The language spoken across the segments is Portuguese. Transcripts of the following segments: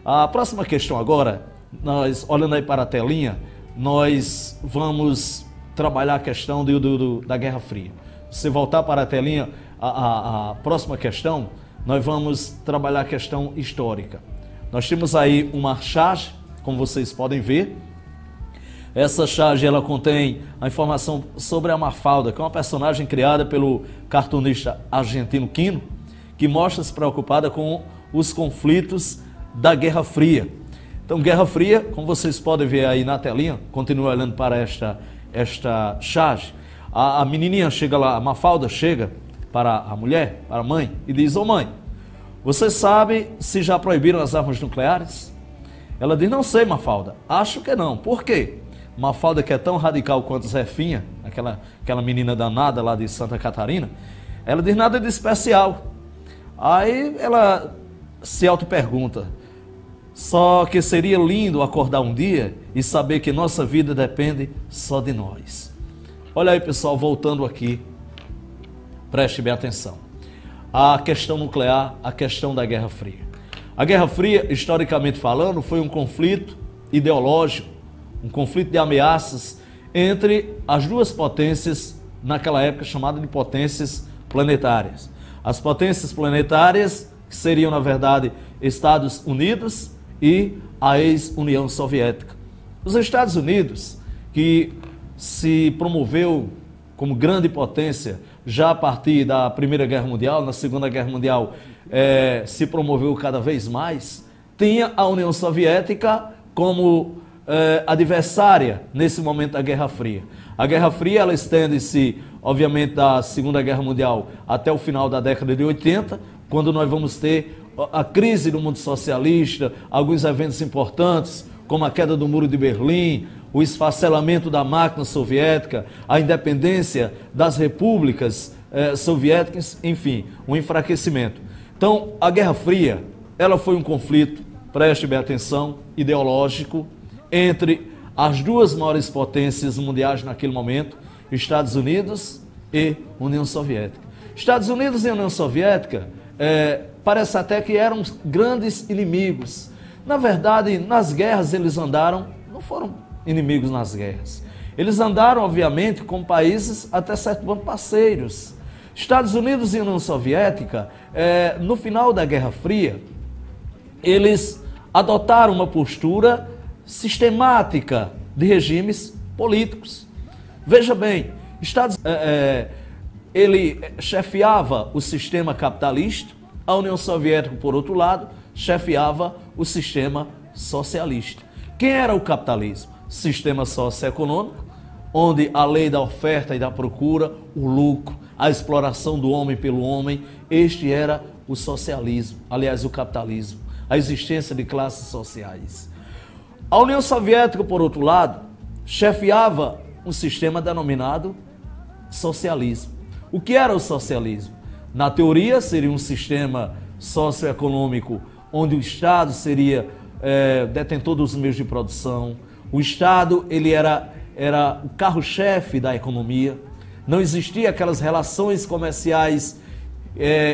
A próxima questão agora, nós olhando aí para a telinha, nós vamos trabalhar a questão da Guerra Fria. Se voltar para a telinha, a próxima questão, nós vamos trabalhar a questão histórica. Nós temos aí uma charge, como vocês podem ver. Essa charge ela contém a informação sobre a Mafalda, que é uma personagem criada pelo cartunista argentino Quino, que mostra-se preocupada com os conflitos da Guerra Fria. Então, Guerra Fria, como vocês podem ver aí na telinha, continua olhando para esta charge. A menininha chega lá, a Mafalda chega para a mulher, para a mãe, e diz: ô mãe, você sabe se já proibiram as armas nucleares? Ela diz: não sei, Mafalda, acho que não. Por quê? Mafalda, que é tão radical quanto Zefinha, aquela menina danada lá de Santa Catarina, ela diz: nada de especial. Aí ela se auto-pergunta: só que seria lindo acordar um dia e saber que nossa vida depende só de nós. Olha aí, pessoal, voltando aqui, preste bem atenção. A questão nuclear, a questão da Guerra Fria. A Guerra Fria, historicamente falando, foi um conflito ideológico, um conflito de ameaças entre as duas potências, naquela época chamada de potências planetárias. As potências planetárias, que seriam, na verdade, Estados Unidos e a ex-União Soviética. Os Estados Unidos, que se promoveu como grande potência já a partir da Primeira Guerra Mundial, na Segunda Guerra Mundial se promoveu cada vez mais, tinha a União Soviética como adversária nesse momento da Guerra Fria. A Guerra Fria ela estende-se, obviamente, da Segunda Guerra Mundial até o final da década de 80, quando nós vamos ter a crise do mundo socialista, alguns eventos importantes, como a queda do Muro de Berlim, o esfacelamento da máquina soviética, a independência das repúblicas soviéticas, enfim, um enfraquecimento. Então, a Guerra Fria, ela foi um conflito, preste bem atenção, ideológico, entre as duas maiores potências mundiais naquele momento, Estados Unidos e União Soviética. Estados Unidos e União Soviética parece até que eram grandes inimigos. Na verdade, nas guerras eles andaram, não foram inimigos nas guerras. Eles andaram, obviamente, com países até certo ponto parceiros. Estados Unidos e União Soviética, no final da Guerra Fria, eles adotaram uma postura sistemática de regimes políticos. Veja bem, ele chefiava o sistema capitalista, a União Soviética, por outro lado, chefiava o sistema socialista. Quem era o capitalismo? Sistema socioeconômico, onde a lei da oferta e da procura, o lucro, a exploração do homem pelo homem, este era o socialismo, aliás, o capitalismo, a existência de classes sociais. A União Soviética, por outro lado, chefiava um sistema denominado socialismo. O que era o socialismo? Na teoria, seria um sistema socioeconômico onde o Estado seria detentor dos meios de produção. O Estado ele era o carro-chefe da economia. Não existia aquelas relações comerciais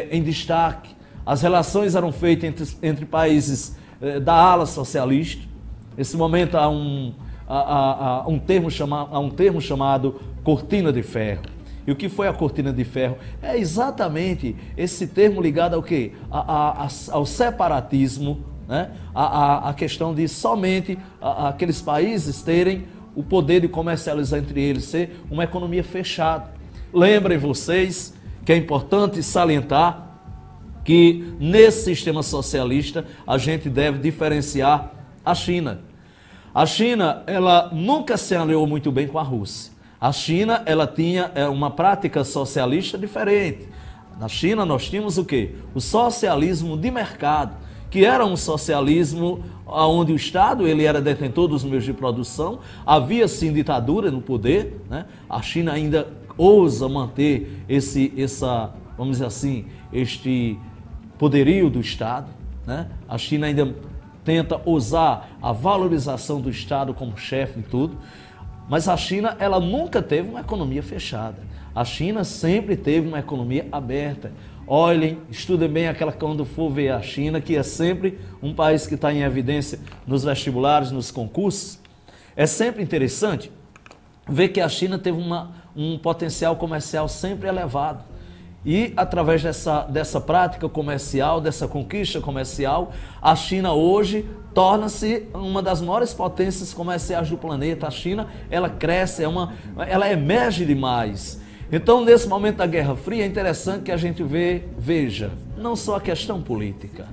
em destaque. As relações eram feitas entre países da ala socialista. Nesse momento há um termo chamado cortina de ferro. E o que foi a cortina de ferro? É exatamente esse termo ligado ao quê? Ao separatismo, né? A questão de somente aqueles países terem o poder de comercializar entre eles, ser uma economia fechada. Lembrem vocês que é importante salientar que nesse sistema socialista a gente deve diferenciar a China. A China, ela nunca se alinhou muito bem com a Rússia. A China, ela tinha uma prática socialista diferente. Na China nós tínhamos o quê? O socialismo de mercado, que era um socialismo onde o Estado ele era detentor dos meios de produção, havia sim ditadura no poder, né? A China ainda ousa manter vamos dizer assim, este poderio do Estado, né? A China ainda tenta usar a valorização do Estado como chefe de tudo. Mas a China, ela nunca teve uma economia fechada. A China sempre teve uma economia aberta. olhem, estudem bem aquela quando for ver a China, que é sempre um país que está em evidência nos vestibulares, nos concursos. É sempre interessante ver que a China teve um potencial comercial sempre elevado. E através dessa prática comercial, dessa conquista comercial, a China hoje torna-se uma das maiores potências comerciais do planeta. A China, ela cresce, ela emerge demais. Então, nesse momento da Guerra Fria, é interessante que a gente veja não só a questão política,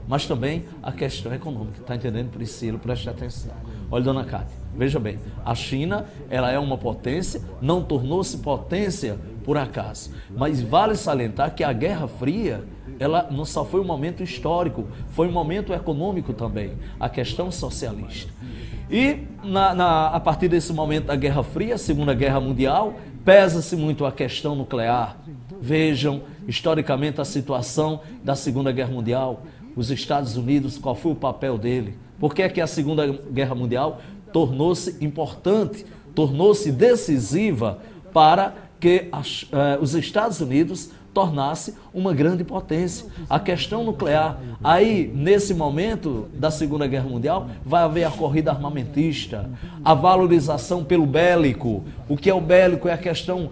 mas também a questão econômica. Está entendendo, Priscila? Preste atenção. Olha, dona Cátia, veja bem, a China, ela é uma potência, não tornou-se potência por acaso. Mas vale salientar que a Guerra Fria, ela não só foi um momento histórico, foi um momento econômico também, a questão socialista. E a partir desse momento da Guerra Fria, Segunda Guerra Mundial, pesa-se muito a questão nuclear. Vejam, historicamente, a situação da Segunda Guerra Mundial, os Estados Unidos, qual foi o papel dele? Por que é que a Segunda Guerra Mundial tornou-se importante, tornou-se decisiva para que os Estados Unidos tornasse uma grande potência? A questão nuclear. Aí, nesse momento da Segunda Guerra Mundial, vai haver a corrida armamentista, a valorização pelo bélico. O que é o bélico? É a questão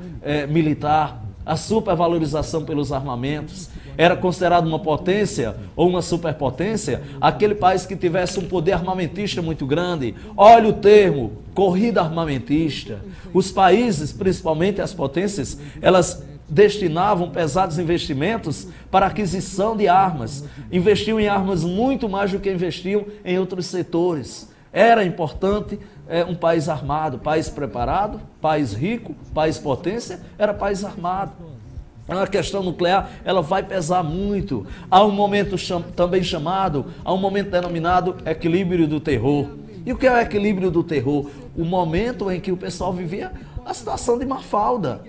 militar, a supervalorização pelos armamentos. Era considerado uma potência ou uma superpotência aquele país que tivesse um poder armamentista muito grande. Olha o termo, corrida armamentista. Os países, principalmente as potências, elas destinavam pesados investimentos para a aquisição de armas. Investiam em armas muito mais do que investiam em outros setores. Era importante um país armado, país preparado, país rico, país potência, era país armado. A questão nuclear, ela vai pesar muito. Há um momento também chamado, há um momento denominado equilíbrio do terror. E o que é o equilíbrio do terror? O momento em que o pessoal vivia a situação de Mafalda.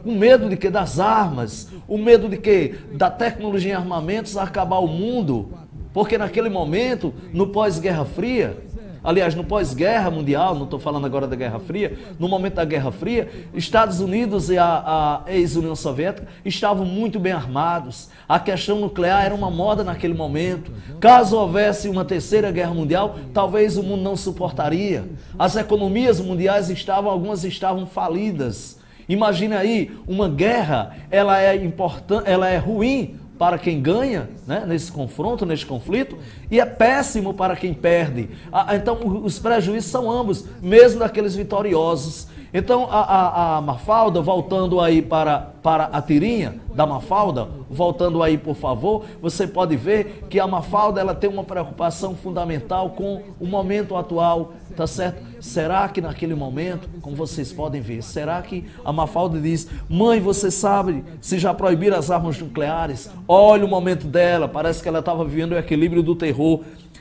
O medo de que das armas, o medo de que da tecnologia em armamentos acabar o mundo. Porque naquele momento, no pós-Guerra Fria, aliás, no pós-Guerra Mundial, não estou falando agora da Guerra Fria, no momento da Guerra Fria, Estados Unidos e a ex-União Soviética estavam muito bem armados. A questão nuclear era uma moda naquele momento. Caso houvesse uma terceira guerra mundial, talvez o mundo não suportaria. As economias mundiais algumas estavam falidas. Imagina aí, uma guerra, ela é importante, ela é ruim para quem ganha, né, nesse confronto, nesse conflito, e é péssimo para quem perde. Então, os prejuízos são ambos, mesmo daqueles vitoriosos. Então, a Mafalda, voltando aí para a tirinha da Mafalda, voltando aí, por favor, você pode ver que a Mafalda, ela tem uma preocupação fundamental com o momento atual, tá certo? Será que naquele momento, como vocês podem ver, será que a Mafalda diz: mãe, você sabe se já proibiram as armas nucleares? Olha o momento dela, parece que ela estava vivendo o equilíbrio do terror.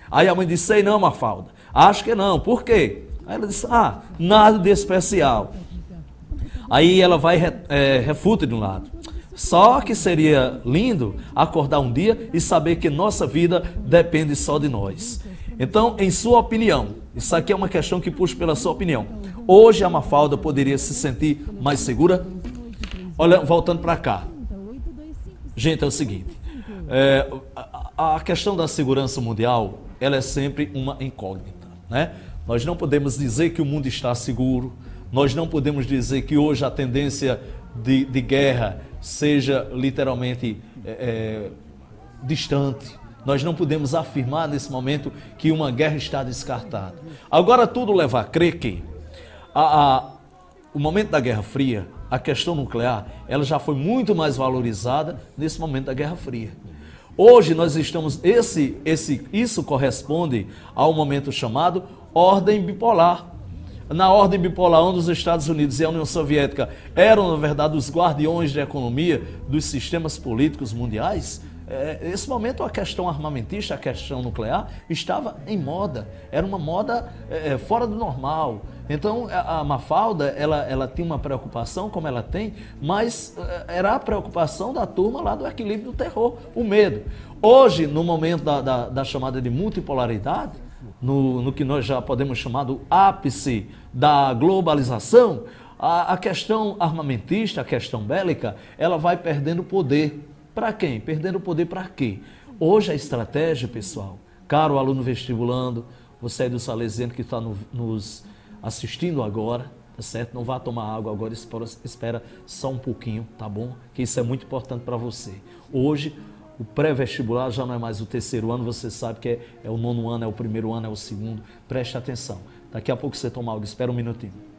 Aí a mãe disse: sei não, Mafalda, acho que não, por quê? Aí ela disse: nada de especial. Aí ela vai refuta de um lado. Só que seria lindo acordar um dia e saber que nossa vida depende só de nós. Então, em sua opinião, isso aqui é uma questão que puxa pela sua opinião. Hoje a Mafalda poderia se sentir mais segura? Olha, voltando para cá. Gente, é o seguinte. A questão da segurança mundial, ela é sempre uma incógnita, né? Nós não podemos dizer que o mundo está seguro, nós não podemos dizer que hoje a tendência de guerra seja literalmente distante. Nós não podemos afirmar nesse momento que uma guerra está descartada. Agora tudo leva a crer que o momento da Guerra Fria, a questão nuclear, ela já foi muito mais valorizada nesse momento da Guerra Fria. Hoje nós estamos, isso corresponde ao momento chamado ordem bipolar. Na ordem bipolar, onde os Estados Unidos e a União Soviética eram, na verdade, os guardiões da economia dos sistemas políticos mundiais, nesse momento a questão armamentista, a questão nuclear, estava em moda. Era uma moda fora do normal. Então, a Mafalda, ela tinha uma preocupação, como ela tem, mas era a preocupação da turma lá do equilíbrio do terror, o medo. Hoje, no momento da chamada de multipolaridade, no que nós já podemos chamar do ápice da globalização, a questão armamentista, a questão bélica, ela vai perdendo poder. Para quem? Perdendo o poder para quê? Hoje a estratégia, pessoal, caro aluno vestibulando, você aí do Salesiano que está nos assistindo agora, tá certo? Não vá tomar água agora, espera só um pouquinho, tá bom? Que isso é muito importante para você. Hoje, o pré-vestibular já não é mais o terceiro ano, você sabe que é o nono ano, é o primeiro ano, é o segundo. Preste atenção. Daqui a pouco você toma água, espera um minutinho.